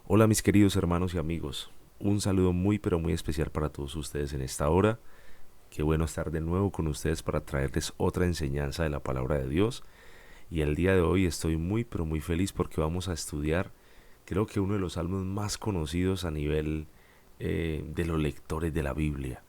Hola mis queridos hermanos y amigos, un saludo muy pero muy especial para todos ustedes en esta hora. Qué bueno estar de nuevo con ustedes para traerles otra enseñanza de la palabra de Dios. Y el día de hoy estoy muy pero muy feliz porque vamos a estudiar, creo que uno de los salmos más conocidos a nivel de los lectores de la Biblia.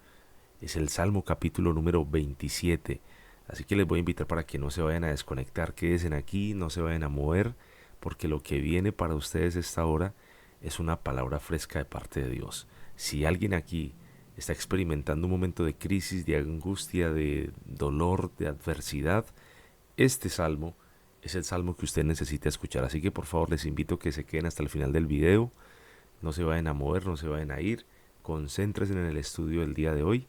Es el Salmo capítulo número 27. Así que les voy a invitar para que no se vayan a desconectar, quédense aquí, no se vayan a mover, porque lo que viene para ustedes esta hora es una palabra fresca de parte de Dios. Si alguien aquí está experimentando un momento de crisis, de angustia, de dolor, de adversidad, este salmo es el salmo que usted necesita escuchar. Así que por favor les invito a que se queden hasta el final del video, no se vayan a mover, no se vayan a ir, concéntrense en el estudio del día de hoy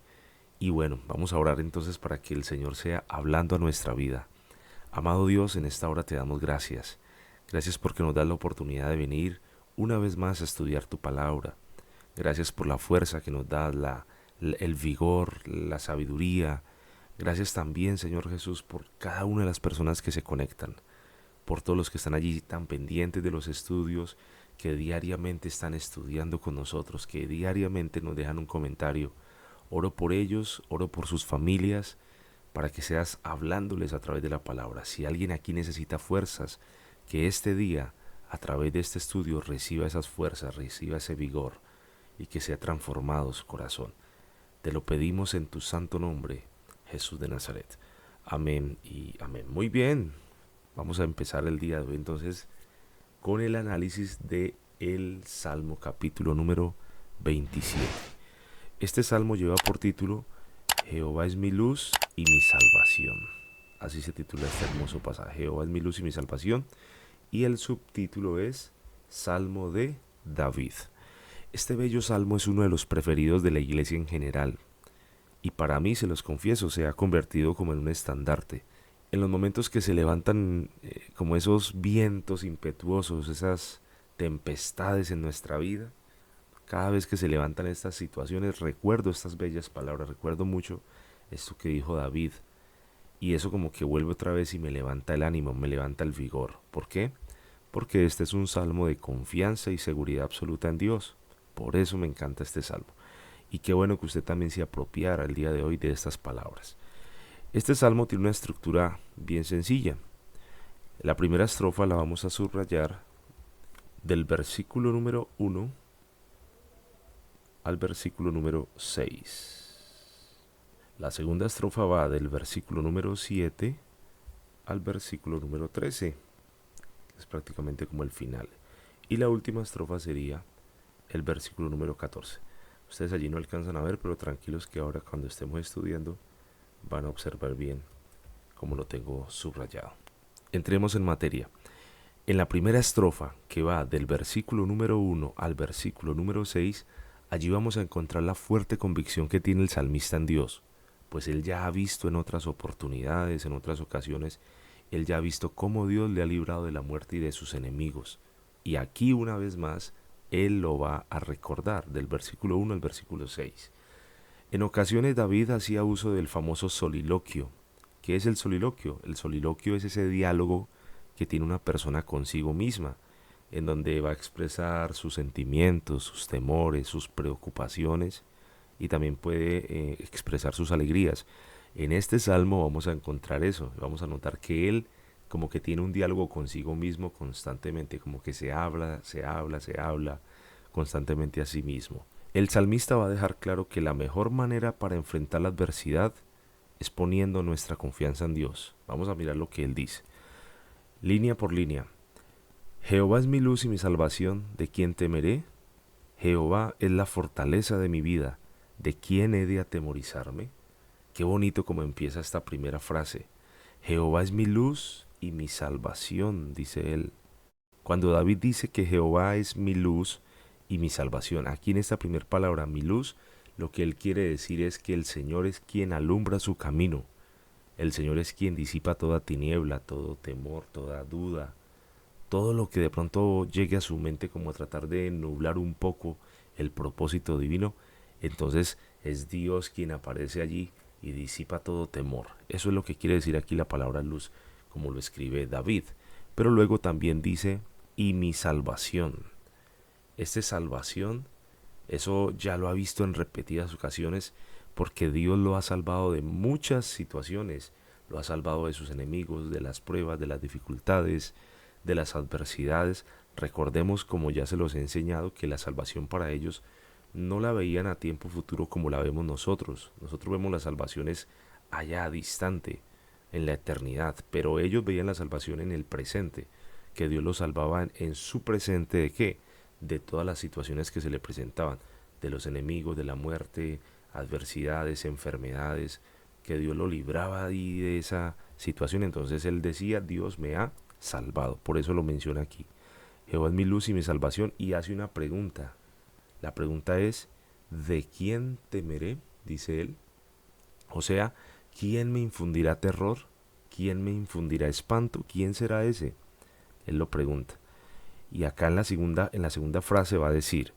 y bueno, vamos a orar entonces para que el Señor sea hablando a nuestra vida. Amado Dios, en esta hora te damos gracias. Gracias porque nos das la oportunidad de venir una vez más a estudiar tu palabra. Gracias por la fuerza que nos das, el vigor, la sabiduría. Gracias también, Señor Jesús, por cada una de las personas que se conectan, por todos los que están allí tan pendientes de los estudios, que diariamente están estudiando con nosotros, que diariamente nos dejan un comentario. Oro por ellos, oro por sus familias, para que seas hablándoles a través de la palabra. Si alguien aquí necesita fuerzas, que este día, a través de este estudio, reciba esas fuerzas, reciba ese vigor y que sea transformado su corazón. Te lo pedimos en tu santo nombre, Jesús de Nazaret. Amén y amén. Muy bien, vamos a empezar el día de hoy entonces con el análisis de el Salmo capítulo número 27. Este salmo lleva por título Jehová es mi luz y mi salvación. Así se titula este hermoso pasaje. Jehová es mi luz y mi salvación. Y el subtítulo es Salmo de David. Este bello salmo es uno de los preferidos de la iglesia en general. Y para mí, se los confieso, se ha convertido como en un estandarte. En los momentos que se levantan como esos vientos impetuosos, esas tempestades en nuestra vida, cada vez que se levantan estas situaciones, recuerdo estas bellas palabras, recuerdo mucho esto que dijo David. Y eso como que vuelve otra vez y me levanta el ánimo, me levanta el vigor. ¿Por qué? Porque este es un salmo de confianza y seguridad absoluta en Dios. Por eso me encanta este salmo. Y qué bueno que usted también se apropiara el día de hoy de estas palabras. Este salmo tiene una estructura bien sencilla. La primera estrofa la vamos a subrayar del versículo número 1 al versículo número 6. La segunda estrofa va del versículo número 7 al versículo número 13. Es prácticamente como el final. Y la última estrofa sería el versículo número 14. Ustedes allí no alcanzan a ver, pero tranquilos que ahora cuando estemos estudiando van a observar bien cómo lo tengo subrayado. Entremos en materia. En la primera estrofa, que va del versículo número 1 al versículo número 6, allí vamos a encontrar la fuerte convicción que tiene el salmista en Dios, pues él ya ha visto en otras oportunidades, en otras ocasiones, él ya ha visto cómo Dios le ha librado de la muerte y de sus enemigos. Y aquí una vez más, él lo va a recordar del versículo 1 al versículo 6. En ocasiones David hacía uso del famoso soliloquio. ¿Qué es el soliloquio? El soliloquio es ese diálogo que tiene una persona consigo misma, en donde va a expresar sus sentimientos, sus temores, sus preocupaciones y también puede expresar sus alegrías. En este salmo vamos a encontrar eso, vamos a notar que él como que tiene un diálogo consigo mismo constantemente, como que se habla constantemente a sí mismo. El salmista va a dejar claro que la mejor manera para enfrentar la adversidad es poniendo nuestra confianza en Dios. Vamos a mirar lo que él dice. Línea por línea. Jehová es mi luz y mi salvación, ¿de quién temeré? Jehová es la fortaleza de mi vida, ¿de quién he de atemorizarme? Qué bonito como empieza esta primera frase. Jehová es mi luz y mi salvación, dice él. Cuando David dice que Jehová es mi luz y mi salvación, aquí en esta primera palabra, mi luz, lo que él quiere decir es que el Señor es quien alumbra su camino. El Señor es quien disipa toda tiniebla, todo temor, toda duda, todo lo que de pronto llegue a su mente como a tratar de nublar un poco el propósito divino. Entonces es Dios quien aparece allí y disipa todo temor. Eso es lo que quiere decir aquí la palabra luz, como lo escribe David. Pero luego también dice, y mi salvación. Salvación, eso ya lo ha visto en repetidas ocasiones porque Dios lo ha salvado de muchas situaciones. Lo ha salvado de sus enemigos, de las pruebas, de las dificultades, de las adversidades. Recordemos, como ya se los he enseñado, que la salvación para ellos no la veían a tiempo futuro como la vemos nosotros. Nosotros vemos las salvaciones allá distante, en la eternidad, pero ellos veían la salvación en el presente, que Dios los salvaba en su presente de qué, de todas las situaciones que se le presentaban, de los enemigos, de la muerte, adversidades, enfermedades, que Dios lo libraba ahí de esa situación. Entonces él decía, Dios me ha salvado, por eso lo menciona aquí. Jehová es mi luz y mi salvación, y hace una pregunta. La pregunta es, ¿de quién temeré? Dice él. O sea, ¿quién me infundirá terror? ¿Quién me infundirá espanto? ¿Quién será ese? Él lo pregunta. Y acá en la segunda frase va a decir,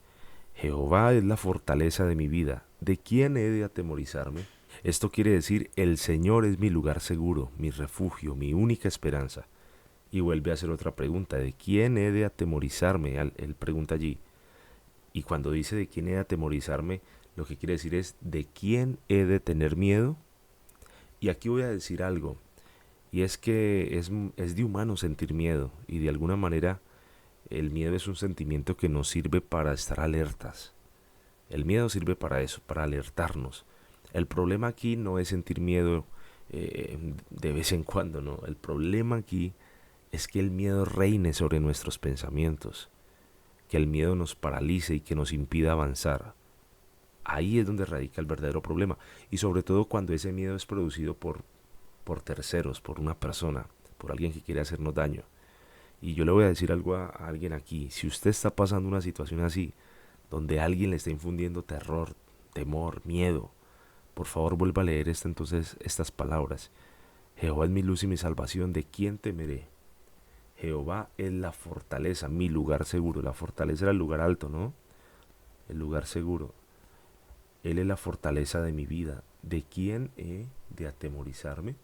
Jehová es la fortaleza de mi vida. ¿De quién he de atemorizarme? Esto quiere decir, el Señor es mi lugar seguro, mi refugio, mi única esperanza. Y vuelve a hacer otra pregunta, ¿de quién he de atemorizarme? Él pregunta allí. Y cuando dice de quién he de atemorizarme, lo que quiere decir es, ¿de quién he de tener miedo? Y aquí voy a decir algo, y es que es de humano sentir miedo, y de alguna manera el miedo es un sentimiento que nos sirve para estar alertas. El miedo sirve para eso, para alertarnos. El problema aquí no es sentir miedo de vez en cuando, no. El problema aquí es que el miedo reine sobre nuestros pensamientos, que el miedo nos paralice y que nos impida avanzar. Ahí es donde radica el verdadero problema. Y sobre todo cuando ese miedo es producido por terceros, por una persona, por alguien que quiere hacernos daño. Y yo le voy a decir algo a alguien aquí. Si usted está pasando una situación así, donde alguien le está infundiendo terror, temor, miedo, por favor vuelva a leer entonces estas palabras. Jehová es mi luz y mi salvación, ¿de quién temeré? Jehová es la fortaleza, mi lugar seguro. La fortaleza era el lugar alto, ¿no? El lugar seguro. Él es la fortaleza de mi vida. ¿De quién he de atemorizarme?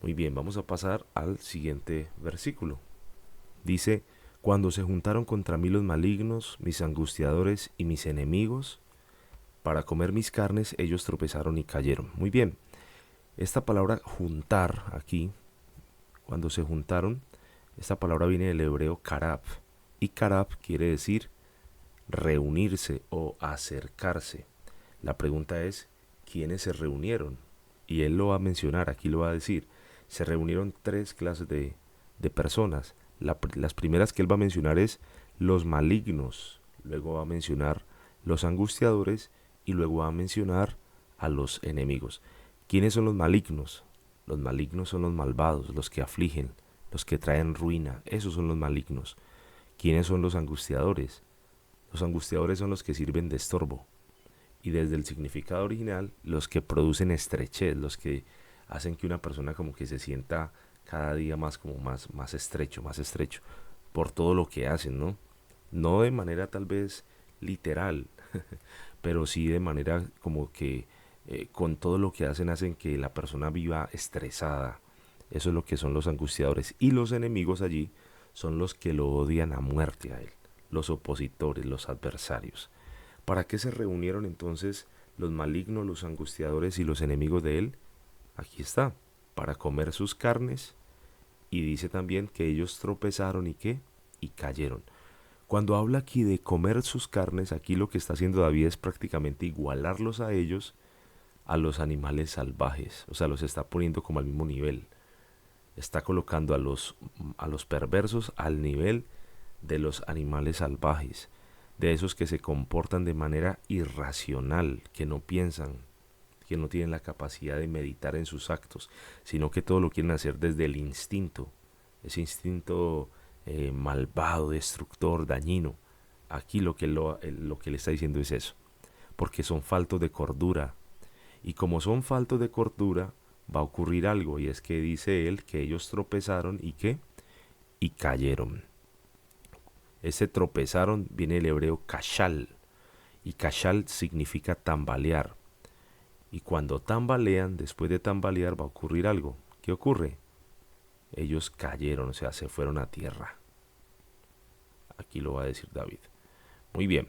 Muy bien, vamos a pasar al siguiente versículo. Dice, cuando se juntaron contra mí los malignos, mis angustiadores y mis enemigos, para comer mis carnes, ellos tropezaron y cayeron. Muy bien, esta palabra juntar aquí, cuando se juntaron, esta palabra viene del hebreo karab, y karab quiere decir reunirse o acercarse. La pregunta es, ¿quiénes se reunieron? Y él lo va a mencionar, aquí lo va a decir. Se reunieron tres clases de personas. Las primeras que él va a mencionar es los malignos, luego va a mencionar los angustiadores y luego va a mencionar a los enemigos. ¿Quiénes son los malignos? Los malignos son los malvados, los que afligen, los que traen ruina, esos son los malignos. ¿Quiénes son los angustiadores? Los angustiadores son los que sirven de estorbo. Y desde el significado original, los que producen estrechez, los que hacen que una persona como que se sienta cada día más como más estrecho, por todo lo que hacen, ¿no? No de manera tal vez literal, pero sí de manera como que con todo lo que hacen que la persona viva estresada. Eso es lo que son los angustiadores. Y los enemigos allí son los que lo odian a muerte a él, los opositores, los adversarios. ¿Para qué se reunieron entonces los malignos, los angustiadores y los enemigos de él? Aquí está, para comer sus carnes, y dice también que ellos tropezaron y qué, y cayeron. Cuando habla aquí de comer sus carnes, aquí lo que está haciendo David es prácticamente igualarlos a ellos, a los animales salvajes, o sea, los está poniendo como al mismo nivel. Está colocando a los perversos al nivel de los animales salvajes, de esos que se comportan de manera irracional, que no piensan, que no tienen la capacidad de meditar en sus actos, sino que todo lo quieren hacer desde el instinto, ese instinto malvado, destructor, dañino. Aquí lo que le está diciendo es eso, porque son faltos de cordura, y como son faltos de cordura, va a ocurrir algo, y es que dice él que ellos tropezaron y que y cayeron. Ese tropezaron viene del hebreo kashal, y kashal significa tambalear. Y cuando tambalean, después de tambalear va a ocurrir algo. ¿Qué ocurre? Ellos cayeron, o sea, se fueron a tierra. Aquí lo va a decir David. Muy bien.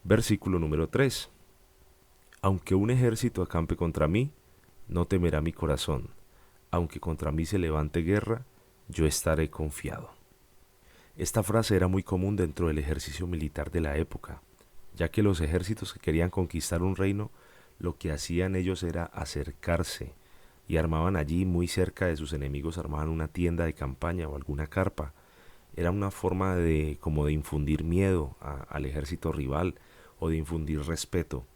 Versículo número 3. Aunque un ejército acampe contra mí, no temerá mi corazón. Aunque contra mí se levante guerra, yo estaré confiado. Esta frase era muy común dentro del ejercicio militar de la época, ya que los ejércitos que querían conquistar un reino, lo que hacían ellos era acercarse y armaban allí muy cerca de sus enemigos, armaban una tienda de campaña o alguna carpa. Era una forma de como de infundir miedo al ejército rival o de infundir respeto.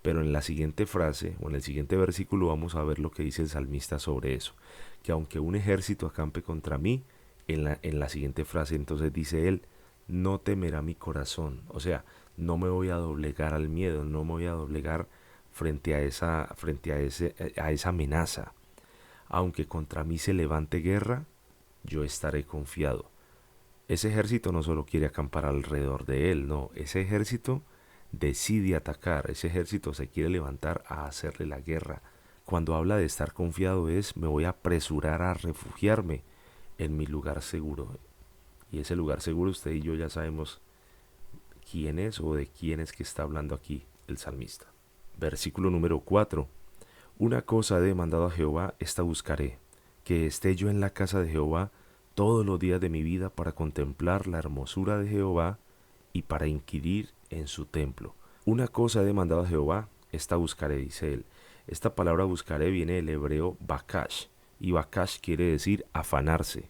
Pero en la siguiente frase o en el siguiente versículo vamos a ver lo que dice el salmista sobre eso, que aunque un ejército acampe contra mí, en la siguiente frase entonces dice él, no temerá mi corazón, o sea, no me voy a doblegar al miedo, no me voy a doblegar frente a esa amenaza. Aunque contra mí se levante guerra, yo estaré confiado. Ese ejército no solo quiere acampar alrededor de él, no, ese ejército decide atacar, ese ejército se quiere levantar a hacerle la guerra. Cuando habla de estar confiado es, me voy a apresurar a refugiarme en mi lugar seguro. Y ese lugar seguro usted y yo ya sabemos quién es o de quién es que está hablando aquí el salmista. Versículo número 4. Una cosa he demandado a Jehová, esta buscaré, que esté yo en la casa de Jehová todos los días de mi vida para contemplar la hermosura de Jehová y para inquirir en su templo. Una cosa he demandado a Jehová, esta buscaré, dice él. Esta palabra buscaré viene del hebreo bakash, y bakash quiere decir afanarse.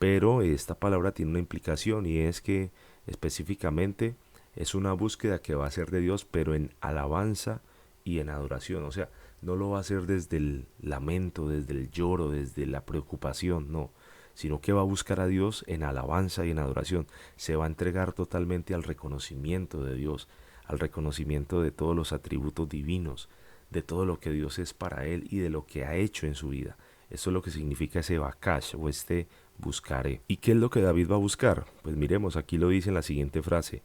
Pero esta palabra tiene una implicación y es que específicamente es una búsqueda que va a ser de Dios, pero en alabanza y en adoración. O sea, no lo va a hacer desde el lamento, desde el lloro, desde la preocupación, no, sino que va a buscar a Dios en alabanza y en adoración. Se va a entregar totalmente al reconocimiento de Dios, al reconocimiento de todos los atributos divinos, de todo lo que Dios es para él y de lo que ha hecho en su vida. Eso es lo que significa ese bakash o este buscaré. ¿Y qué es lo que David va a buscar? Pues miremos, aquí lo dice en la siguiente frase,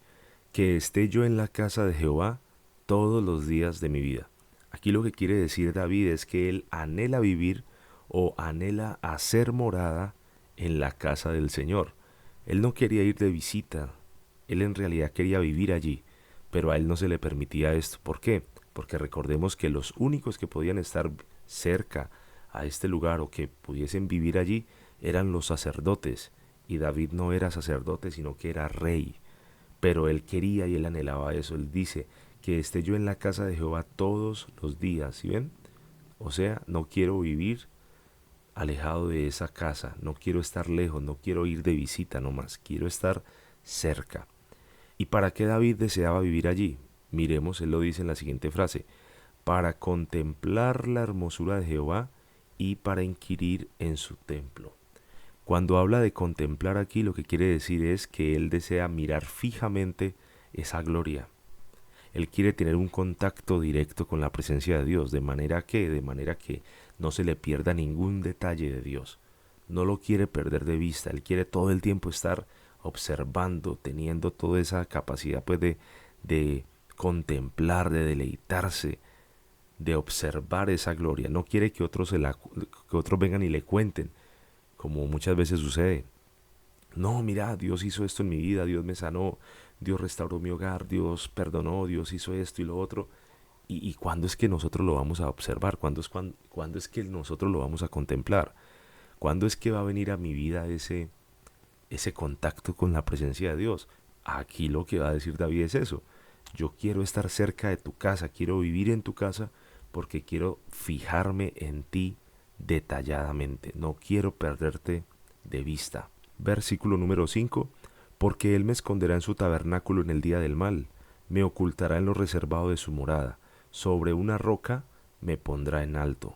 que esté yo en la casa de Jehová todos los días de mi vida. Aquí lo que quiere decir David es que él anhela vivir o anhela hacer morada en la casa del Señor. Él no quería ir de visita, él en realidad quería vivir allí, pero a él no se le permitía esto. ¿Por qué? Porque recordemos que los únicos que podían estar cerca a este lugar o que pudiesen vivir allí eran los sacerdotes, y David no era sacerdote sino que era rey, pero él quería y él anhelaba eso. Él dice que esté yo en la casa de Jehová todos los días, ¿sí ven? O sea, no quiero vivir alejado de esa casa, no quiero estar lejos, no quiero ir de visita nomás, quiero estar cerca. ¿Y para qué David deseaba vivir allí? Miremos, él lo dice en la siguiente frase, para contemplar la hermosura de Jehová y para inquirir en su templo. Cuando habla de contemplar aquí, lo que quiere decir es que él desea mirar fijamente esa gloria. Él quiere tener un contacto directo con la presencia de Dios, de manera que no se le pierda ningún detalle de Dios. No lo quiere perder de vista, él quiere todo el tiempo estar observando, teniendo toda esa capacidad pues de contemplar, de deleitarse, de observar esa gloria. No quiere que otros vengan y le cuenten, como muchas veces sucede. No, mira, Dios hizo esto en mi vida, Dios me sanó, Dios restauró mi hogar, Dios perdonó, Dios hizo esto y lo otro. ¿Y cuándo es que nosotros lo vamos a observar? ¿Cuándo es que nosotros lo vamos a contemplar? ¿Cuándo es que va a venir a mi vida ese contacto con la presencia de Dios? Aquí lo que va a decir David es eso. Yo quiero estar cerca de tu casa, quiero vivir en tu casa porque quiero fijarme en ti detalladamente. No quiero perderte de vista. Versículo número 5. Porque él me esconderá en su tabernáculo en el día del mal, me ocultará en lo reservado de su morada, sobre una roca me pondrá en alto.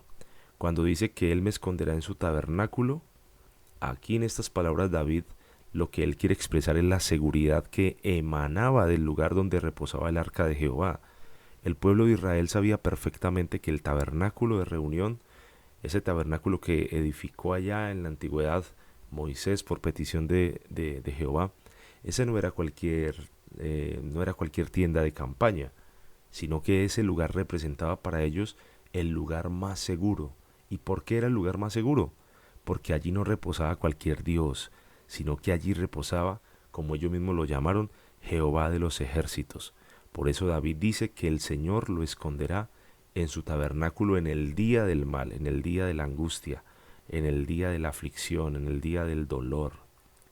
Cuando dice que él me esconderá en su tabernáculo, aquí en estas palabras David lo que él quiere expresar es la seguridad que emanaba del lugar donde reposaba el arca de Jehová. El pueblo de Israel sabía perfectamente que el tabernáculo de reunión, ese tabernáculo que edificó allá en la antigüedad Moisés por petición de Jehová, ese no era cualquier tienda de campaña, sino que ese lugar representaba para ellos el lugar más seguro. ¿Y por qué era el lugar más seguro? Porque allí no reposaba cualquier dios, sino que allí reposaba, como ellos mismos lo llamaron, Jehová de los ejércitos. Por eso David dice que el Señor lo esconderá en su tabernáculo en el día del mal, en el día de la angustia, en el día de la aflicción, en el día del dolor.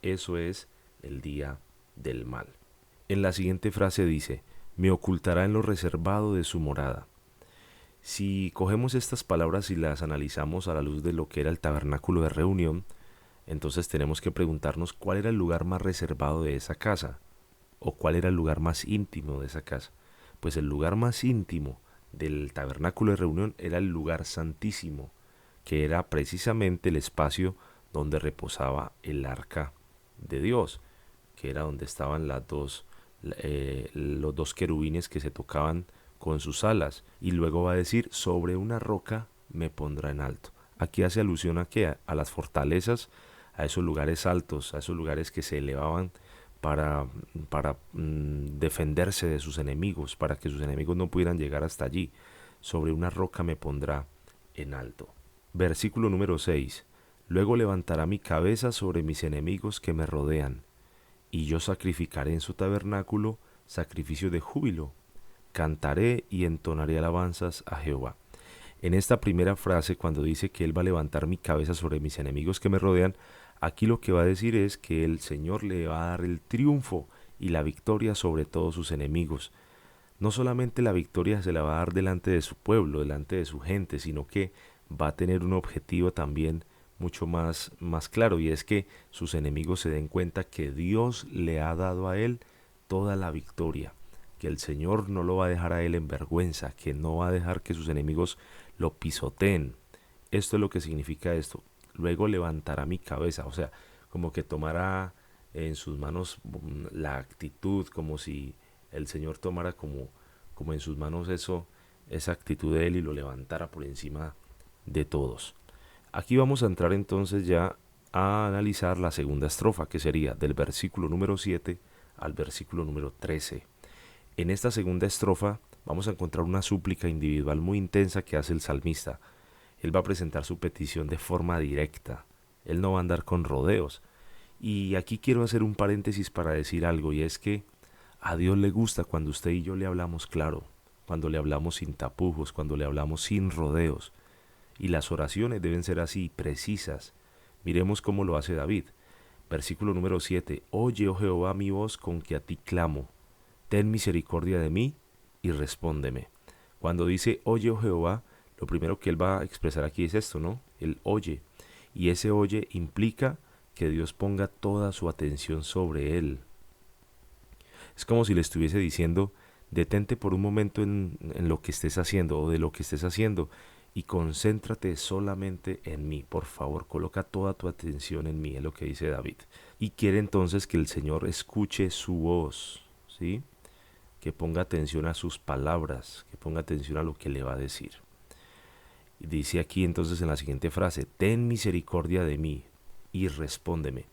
Eso es el día del mal. En la siguiente frase dice, me ocultará en lo reservado de su morada. Si cogemos estas palabras y las analizamos a la luz de lo que era el tabernáculo de reunión, entonces tenemos que preguntarnos cuál era el lugar más reservado de esa casa, o cuál era el lugar más íntimo de esa casa. Pues el lugar más íntimo del tabernáculo de reunión era el lugar santísimo, que era precisamente el espacio donde reposaba el arca de Dios, que era donde estaban los dos querubines que se tocaban con sus alas, y luego va a decir, sobre una roca me pondrá en alto. Aquí hace alusión a qué, a las fortalezas, a esos lugares altos, a esos lugares que se elevaban para defenderse de sus enemigos, para que sus enemigos no pudieran llegar hasta allí. Sobre una roca me pondrá en alto. Versículo número 6. Luego levantará mi cabeza sobre mis enemigos que me rodean, y yo sacrificaré en su tabernáculo sacrificio de júbilo. Cantaré y entonaré alabanzas a Jehová. En esta primera frase, cuando dice que Él va a levantar mi cabeza sobre mis enemigos que me rodean, aquí lo que va a decir es que el Señor le va a dar el triunfo y la victoria sobre todos sus enemigos. No solamente la victoria se la va a dar delante de su pueblo, delante de su gente, sino que va a tener un objetivo también mucho más claro, y es que sus enemigos se den cuenta que Dios le ha dado a él toda la victoria, que el Señor no lo va a dejar a él en vergüenza, que no va a dejar que sus enemigos lo pisoteen. Esto es lo que significa esto. Luego levantará mi cabeza, o sea, como que tomará en sus manos la actitud, como si el Señor tomara como en sus manos esa actitud de él y lo levantara por encima de todos. Aquí vamos a entrar entonces ya a analizar la segunda estrofa, que sería del versículo número 7 al versículo número 13. En esta segunda estrofa vamos a encontrar una súplica individual muy intensa que hace el salmista. Él va a presentar su petición de forma directa. Él no va a andar con rodeos. Y aquí quiero hacer un paréntesis para decir algo, y es que a Dios le gusta cuando usted y yo le hablamos claro, cuando le hablamos sin tapujos, cuando le hablamos sin rodeos. Y las oraciones deben ser así, precisas. Miremos cómo lo hace David. Versículo número 7. Oye, oh Jehová, mi voz con que a ti clamo. Ten misericordia de mí y respóndeme. Cuando dice oye, oh Jehová, lo primero que él va a expresar aquí es esto, ¿no? El oye. Y ese oye implica que Dios ponga toda su atención sobre él. Es como si le estuviese diciendo, detente por un momento en lo que estés haciendo o de lo que estés haciendo y concéntrate solamente en mí. Por favor, coloca toda tu atención en mí, es lo que dice David. Y quiere entonces que el Señor escuche su voz, ¿sí? Que ponga atención a sus palabras, que ponga atención a lo que le va a decir. Y dice aquí entonces en la siguiente frase, ten misericordia de mí y respóndeme.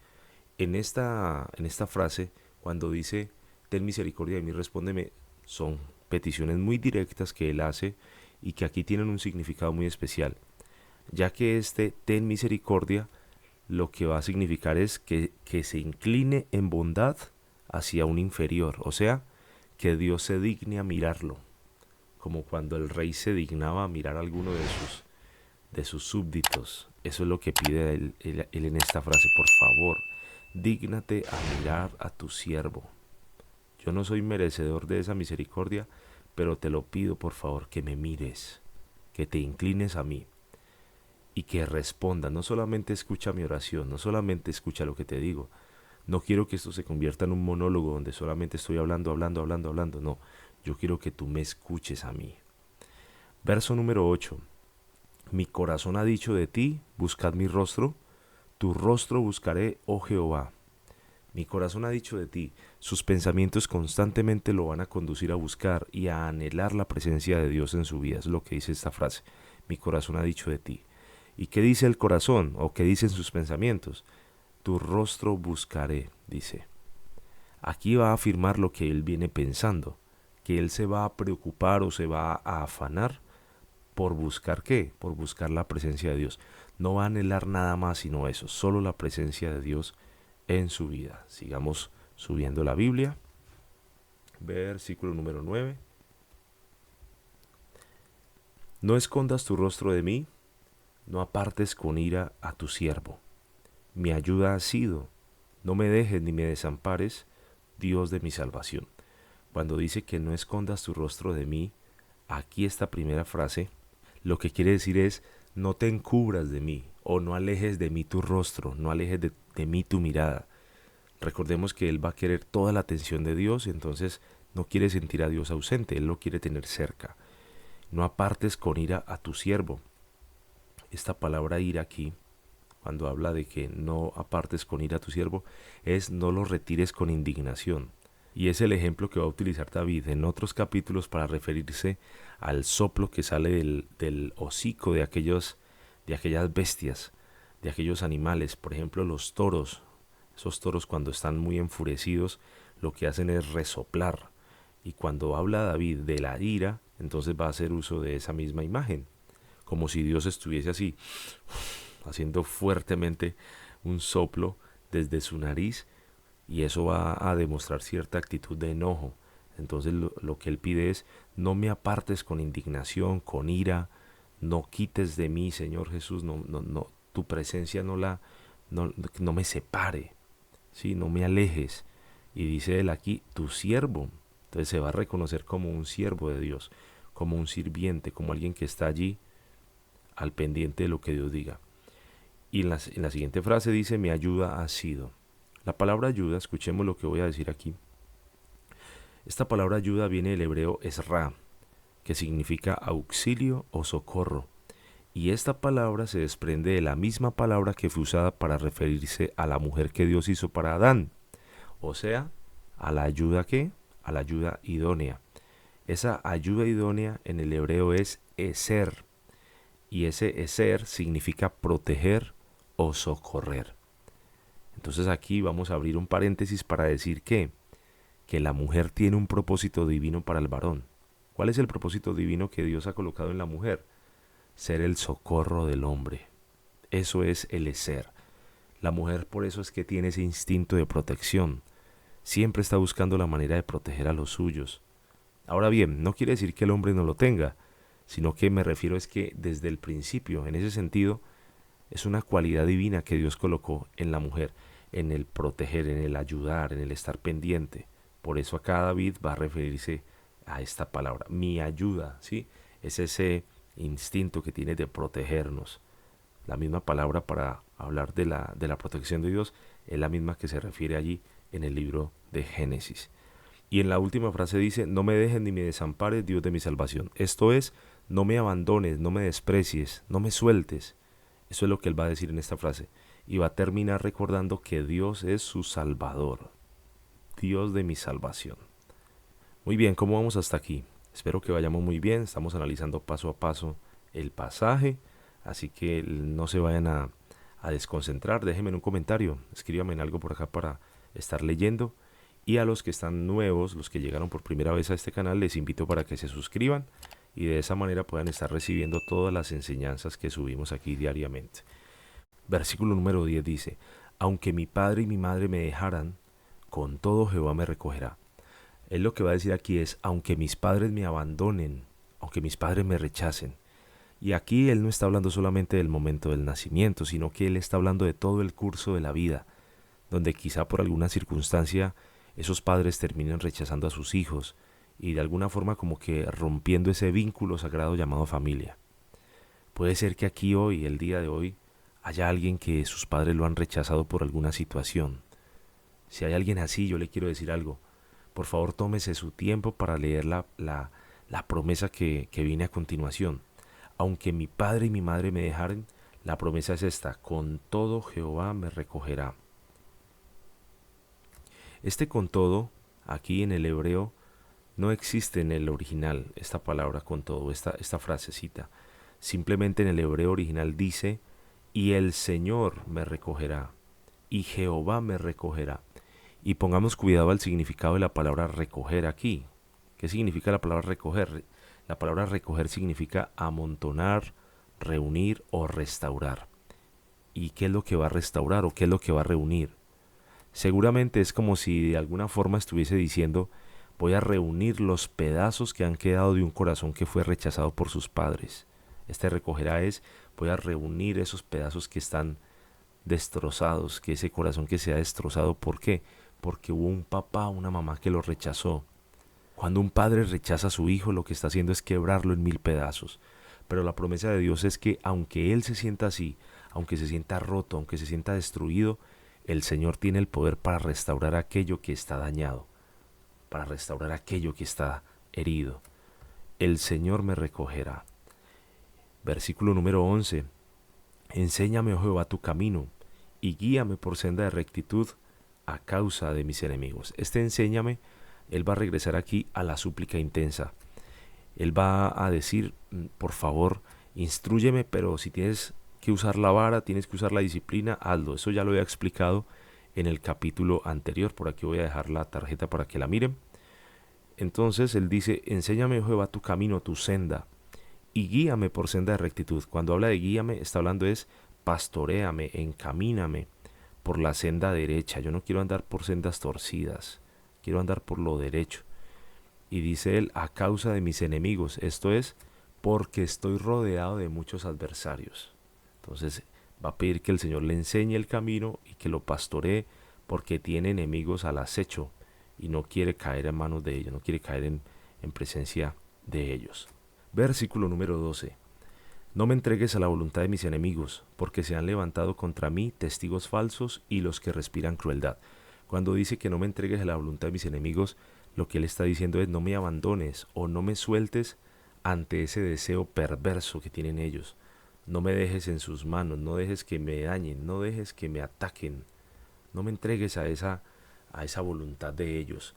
En esta frase, cuando dice ten misericordia de mí, respóndeme, son peticiones muy directas que él hace y que aquí tienen un significado muy especial, ya que este ten misericordia lo que va a significar es que se incline en bondad hacia un inferior, o sea, que Dios se digne a mirarlo, como cuando el rey se dignaba a mirar a alguno de sus súbditos. Eso es lo que pide él en esta frase, por favor, dígnate a mirar a tu siervo. Yo no soy merecedor de esa misericordia, pero te lo pido por favor que me mires, que te inclines a mí y que responda. No solamente escucha mi oración, no solamente escucha lo que te digo. No quiero que esto se convierta en un monólogo donde solamente estoy hablando. No, yo quiero que tú me escuches a mí. Verso número 8. Mi corazón ha dicho de ti, buscad mi rostro, tu rostro buscaré, oh Jehová. Mi corazón ha dicho de ti, sus pensamientos constantemente lo van a conducir a buscar y a anhelar la presencia de Dios en su vida. Es lo que dice esta frase, mi corazón ha dicho de ti. ¿Y qué dice el corazón o qué dicen sus pensamientos? Tu rostro buscaré, dice. Aquí va a afirmar lo que él viene pensando, que él se va a preocupar o se va a afanar por buscar ¿qué? Por buscar la presencia de Dios. No va a anhelar nada más sino eso, solo la presencia de Dios en su vida. Sigamos subiendo la Biblia. versículo número 9. No escondas tu rostro de mí, no apartes con ira a tu siervo. Mi ayuda has sido, no me dejes ni me desampares, Dios de mi salvación. Cuando dice que no escondas tu rostro de mí, aquí esta primera frase, lo que quiere decir es, no te encubras de mí, o no alejes de mí tu rostro, no alejes de mí tu mirada. Recordemos que Él va a querer toda la atención de Dios, entonces no quiere sentir a Dios ausente, Él lo quiere tener cerca. No apartes con ira a tu siervo. Esta palabra ira aquí, cuando habla de que no apartes con ira a tu siervo, es no lo retires con indignación. Y es el ejemplo que va a utilizar David en otros capítulos para referirse al soplo que sale del hocico de aquellas bestias, de aquellos animales. Por ejemplo, los toros. Esos toros, cuando están muy enfurecidos, lo que hacen es resoplar. Y cuando habla David de la ira, entonces va a hacer uso de esa misma imagen, como si Dios estuviese así, haciendo fuertemente un soplo desde su nariz, y eso va a demostrar cierta actitud de enojo. Entonces lo que Él pide es, no me apartes con indignación, con ira, no quites de mí, Señor Jesús, no, tu presencia no me separe, ¿sí? No me alejes. Y dice Él aquí, tu siervo. Entonces se va a reconocer como un siervo de Dios, como un sirviente, como alguien que está allí al pendiente de lo que Dios diga. Y en la siguiente frase dice, mi ayuda ha sido. La palabra ayuda, escuchemos lo que voy a decir aquí. Esta palabra ayuda viene del hebreo esra, que significa auxilio o socorro. Y esta palabra se desprende de la misma palabra que fue usada para referirse a la mujer que Dios hizo para Adán. O sea, a la ayuda ¿qué? A la ayuda idónea. Esa ayuda idónea en el hebreo es eser. Y ese eser significa proteger o socorrer. Entonces aquí vamos a abrir un paréntesis para decir que la mujer tiene un propósito divino para el varón. ¿Cuál es el propósito divino que Dios ha colocado en la mujer? Ser el socorro del hombre. Eso es el eser. La mujer por eso es que tiene ese instinto de protección. Siempre está buscando la manera de proteger a los suyos. Ahora bien, no quiere decir que el hombre no lo tenga, sino que me refiero es que desde el principio, en ese sentido, es una cualidad divina que Dios colocó en la mujer, en el proteger, en el ayudar, en el estar pendiente. Por eso acá David va a referirse a esta palabra, mi ayuda, ¿sí? Es ese instinto que tiene de protegernos. La misma palabra para hablar de la protección de Dios es la misma que se refiere allí en el libro de Génesis. Y en la última frase dice, no me dejes ni me desampares, Dios de mi salvación. Esto es, no me abandones, no me desprecies, no me sueltes. Eso es lo que él va a decir en esta frase. Y va a terminar recordando que Dios es su Salvador. Dios de mi salvación. Muy bien, ¿cómo vamos hasta aquí? Espero que vayamos muy bien. Estamos analizando paso a paso el pasaje. Así que no se vayan a desconcentrar. Déjenme en un comentario. Escríbanme en algo por acá para estar leyendo. Y a los que están nuevos, los que llegaron por primera vez a este canal, les invito para que se suscriban y de esa manera puedan estar recibiendo todas las enseñanzas que subimos aquí diariamente. Versículo número 10 dice, aunque mi padre y mi madre me dejaran, con todo Jehová me recogerá. Él lo que va a decir aquí es, aunque mis padres me abandonen, aunque mis padres me rechacen. Y aquí él no está hablando solamente del momento del nacimiento, sino que él está hablando de todo el curso de la vida, donde quizá por alguna circunstancia esos padres terminen rechazando a sus hijos y de alguna forma como que rompiendo ese vínculo sagrado llamado familia. Puede ser que aquí hoy, el día de hoy, haya alguien que sus padres lo han rechazado por alguna situación. Si hay alguien así, yo le quiero decir algo. Por favor, tómese su tiempo para leer la promesa que viene a continuación. Aunque mi padre y mi madre me dejaren, la promesa es esta, con todo Jehová me recogerá. Este con todo, aquí en el hebreo, no existe en el original esta palabra con todo, esta frasecita. Simplemente en el hebreo original dice, y el Señor me recogerá, y Jehová me recogerá. Y pongamos cuidado al significado de la palabra recoger aquí. ¿Qué significa la palabra recoger? La palabra recoger significa amontonar, reunir o restaurar. ¿Y qué es lo que va a restaurar o qué es lo que va a reunir? Seguramente es como si de alguna forma estuviese diciendo, Voy a reunir los pedazos que han quedado de un corazón que fue rechazado por sus padres. Este recogerá es, voy a reunir esos pedazos que están destrozados, que ese corazón que se ha destrozado. ¿Por qué? Porque hubo un papá, una mamá que lo rechazó. Cuando un padre rechaza a su hijo, lo que está haciendo es quebrarlo en 1000 pedazos. Pero la promesa de Dios es que aunque él se sienta así, aunque se sienta roto, aunque se sienta destruido, el Señor tiene el poder para restaurar aquello que está dañado, para restaurar aquello que está herido. El Señor me recogerá. Versículo número 11. Enséñame, oh Jehová, tu camino, y guíame por senda de rectitud a causa de mis enemigos. Enséñame, él va a regresar aquí a la súplica intensa. Él va a decir, por favor, instrúyeme, pero si tienes que usar la vara, tienes que usar la disciplina, hazlo. Eso ya lo había explicado en el capítulo anterior. Por aquí voy a dejar la tarjeta para que la miren. Entonces él dice, enséñame, oh Jehová, tu camino, tu senda, y guíame por senda de rectitud. Cuando habla de guíame, está hablando es pastoréame, encamíname por la senda derecha. Yo no quiero andar por sendas torcidas, quiero andar por lo derecho. Y dice él, a causa de mis enemigos, esto es, porque estoy rodeado de muchos adversarios. Entonces va a pedir que el Señor le enseñe el camino y que lo pastoree, porque tiene enemigos al acecho y no quiere caer en manos de ellos, no quiere caer en presencia de ellos. Versículo número 12. No me entregues a la voluntad de mis enemigos, porque se han levantado contra mí testigos falsos y los que respiran crueldad. Cuando dice que no me entregues a la voluntad de mis enemigos, lo que él está diciendo es no me abandones o no me sueltes ante ese deseo perverso que tienen ellos. No me dejes en sus manos, no dejes que me dañen, no dejes que me ataquen. No me entregues a esa voluntad de ellos,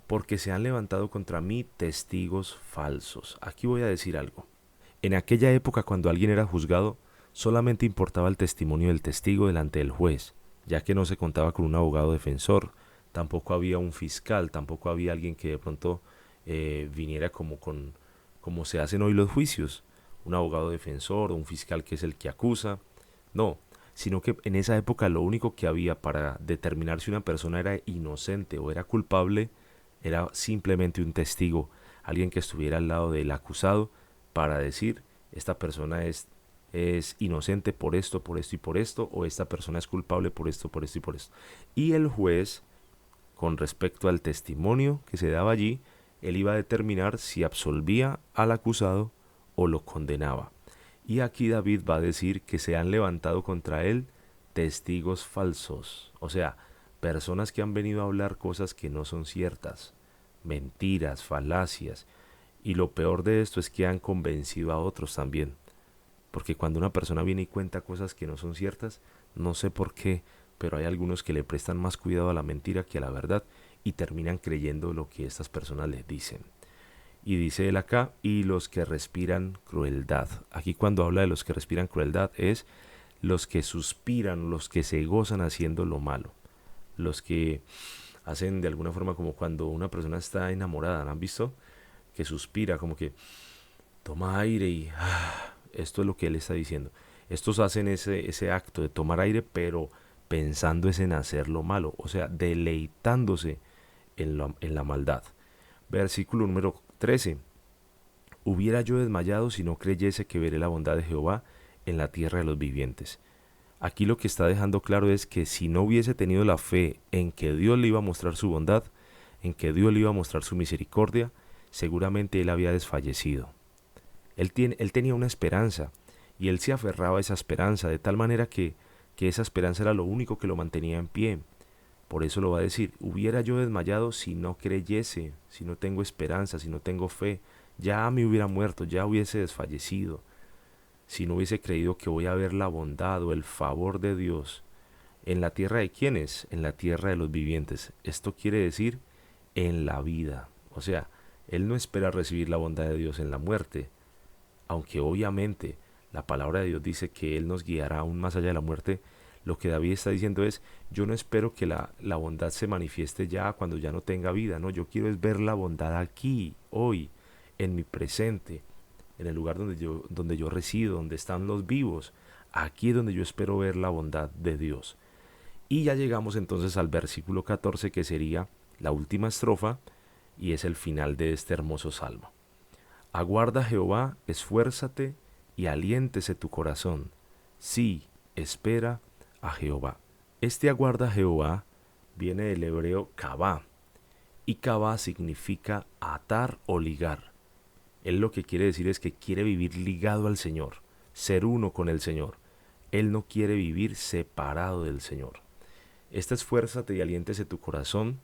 porque se han levantado contra mí testigos falsos. Aquí voy a decir algo. En aquella época, cuando alguien era juzgado, solamente importaba el testimonio del testigo delante del juez, ya que no se contaba con un abogado defensor, tampoco había un fiscal, tampoco había alguien que de pronto viniera como se hacen hoy los juicios, un abogado defensor o un fiscal que es el que acusa. No, sino que en esa época lo único que había para determinar si una persona era inocente o era culpable era simplemente un testigo, alguien que estuviera al lado del acusado para decir, esta persona es inocente por esto y por esto, o esta persona es culpable por esto y por esto. Y el juez, con respecto al testimonio que se daba allí, él iba a determinar si absolvía al acusado o lo condenaba. Y aquí David va a decir que se han levantado contra él testigos falsos, o sea, personas que han venido a hablar cosas que no son ciertas, mentiras, falacias, y lo peor de esto es que han convencido a otros también, porque cuando una persona viene y cuenta cosas que no son ciertas, no sé por qué, pero hay algunos que le prestan más cuidado a la mentira que a la verdad y terminan creyendo lo que estas personas les dicen. Y dice él acá, y los que respiran crueldad. Aquí cuando habla de los que respiran crueldad es los que suspiran, los que se gozan haciendo lo malo, los que hacen de alguna forma como cuando una persona está enamorada, ¿no han visto? Que suspira, como que toma aire y esto es lo que él está diciendo. Estos hacen ese acto de tomar aire, pero pensando es en hacer lo malo, o sea, deleitándose en la maldad. Versículo número 13. Hubiera yo desmayado si no creyese que veré la bondad de Jehová en la tierra de los vivientes. Aquí lo que está dejando claro es que si no hubiese tenido la fe en que Dios le iba a mostrar su bondad, en que Dios le iba a mostrar su misericordia, seguramente él había desfallecido. Él tenía una esperanza y él se aferraba a esa esperanza de tal manera que esa esperanza era lo único que lo mantenía en pie. Por eso lo va a decir, hubiera yo desmayado si no creyese, si no tengo esperanza, si no tengo fe, ya me hubiera muerto, ya hubiese desfallecido. Si no hubiese creído que voy a ver la bondad o el favor de Dios en la tierra de quienes, en la tierra de los vivientes. Esto quiere decir en la vida. O sea, él no espera recibir la bondad de Dios en la muerte, aunque obviamente la palabra de Dios dice que él nos guiará aún más allá de la muerte. Lo que David está diciendo es, yo no espero que la bondad se manifieste ya cuando ya no tenga vida, no, yo quiero es ver la bondad aquí, hoy, en mi presente, en el lugar donde yo resido, donde están los vivos. Aquí es donde yo espero ver la bondad de Dios. Y ya llegamos entonces al versículo 14, que sería la última estrofa, y es el final de este hermoso salmo. Aguarda a Jehová, esfuérzate y aliéntese tu corazón. Sí, espera a Jehová. Este aguarda a Jehová viene del hebreo kavá, y kavá significa atar o ligar. Él lo que quiere decir es que quiere vivir ligado al Señor, ser uno con el Señor. Él no quiere vivir separado del Señor. Este esfuérzate y aliéntese tu corazón.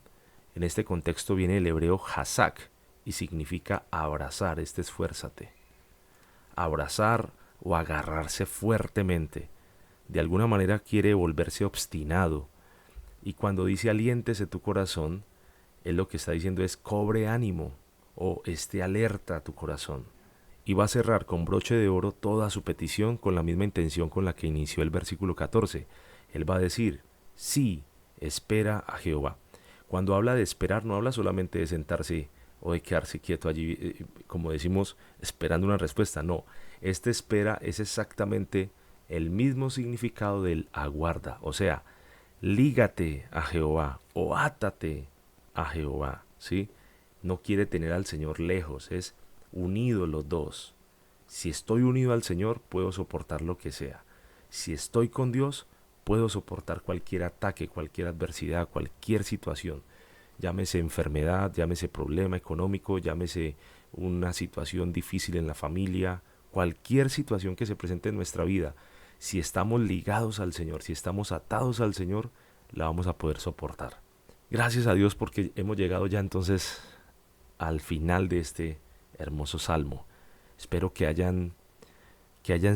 En este contexto viene el hebreo hazak y significa abrazar, esfuérzate. Abrazar o agarrarse fuertemente. De alguna manera quiere volverse obstinado. Y cuando dice aliéntese tu corazón, él lo que está diciendo es cobre ánimo o esté alerta a tu corazón. Y va a cerrar con broche de oro toda su petición con la misma intención con la que inició el versículo 14. Él va a decir, sí, espera a Jehová. Cuando habla de esperar, no habla solamente de sentarse o de quedarse quieto allí, como decimos, esperando una respuesta. No, esta espera es exactamente el mismo significado del aguarda. O sea, lígate a Jehová o átate a Jehová, ¿sí? No quiere tener al Señor lejos, es unido los dos. Si estoy unido al Señor, puedo soportar lo que sea. Si estoy con Dios, puedo soportar cualquier ataque, cualquier adversidad, cualquier situación. Llámese enfermedad, llámese problema económico, llámese una situación difícil en la familia, cualquier situación que se presente en nuestra vida. Si estamos ligados al Señor, si estamos atados al Señor, la vamos a poder soportar. Gracias a Dios porque hemos llegado ya entonces al final de este hermoso salmo. Espero que hayan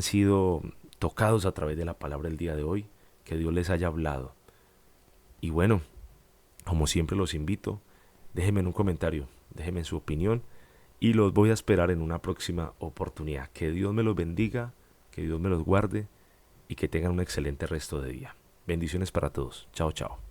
sido tocados a través de la palabra el día de hoy, que Dios les haya hablado. Y bueno, como siempre los invito, déjenme en un comentario, déjenme su opinión y los voy a esperar en una próxima oportunidad. Que Dios me los bendiga, que Dios me los guarde y que tengan un excelente resto de día. Bendiciones para todos. Chao, chao.